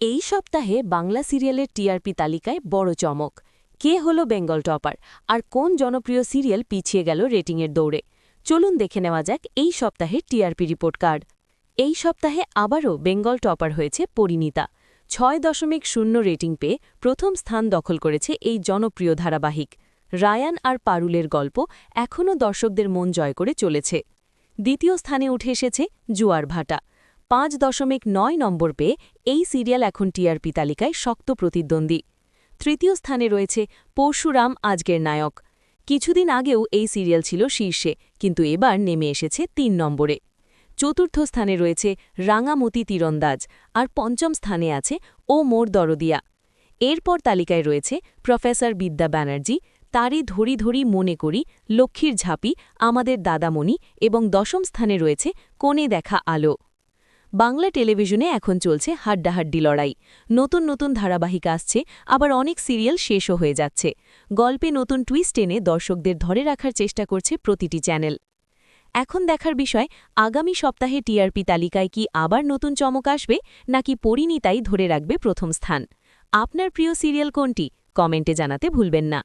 এই সপ্তাহে বাংলা সিরিয়ালের টিআরপি তালিকায় বড় চমক। কে হলো বেঙ্গল টপার, আর কোন জনপ্রিয় সিরিয়াল পিছিয়ে গেল রেটিংয়ের দৌড়ে? চলুন দেখে নেওয়া যাক এই সপ্তাহের টিআরপি রিপোর্ট কার্ড। এই সপ্তাহে আবারও বেঙ্গল টপার হয়েছে পরিণীতা। 6.0 রেটিং পেয়ে প্রথম স্থান দখল করেছে এই জনপ্রিয় ধারাবাহিক। রায়ান আর পারুলের গল্প এখনও দর্শকদের মন জয় করে চলেছে। দ্বিতীয় স্থানে উঠে এসেছে জুয়ার ভাটা। 5.9 নম্বর পেয়ে এই সিরিয়াল এখন টিআরপি তালিকায় শক্ত প্রতিদ্বন্দ্বী। তৃতীয় স্থানে রয়েছে পরশুরাম আজকের নায়ক। কিছুদিন আগেও এই সিরিয়াল ছিল শীর্ষে, কিন্তু এবার নেমে এসেছে 3 নম্বরে। চতুর্থ স্থানে রয়েছে রাঙামতি তীরন্দাজ, আর পঞ্চম স্থানে আছে ও মোর দরদিয়া। এরপর তালিকায় রয়েছে প্রফেসর বিদ্যা ব্যানার্জি, তারই ধরি ধরি মনে করি, লক্ষ্মীর ঝাঁপি, আমাদের দাদামণি এবং দশম স্থানে রয়েছে কোণে দেখা আলো। বাংলা টেলিভিশনে এখন চলছে হাড্ডাহাড্ডি লড়াই। নতুন নতুন ধারাবাহিক আসছে, আবার অনেক সিরিয়াল শেষও হয়ে যাচ্ছে। গল্পে নতুন টুইস্ট এনে দর্শকদের ধরে রাখার চেষ্টা করছে প্রতিটি চ্যানেল। এখন দেখার বিষয়, আগামী সপ্তাহে টিআরপি তালিকায় কি আবার নতুন চমক আসবে, নাকি পরিণীতাই ধরে রাখবে প্রথম স্থান? আপনার প্রিয় সিরিয়াল কোনটি? কমেন্টে জানাতে ভুলবেন না।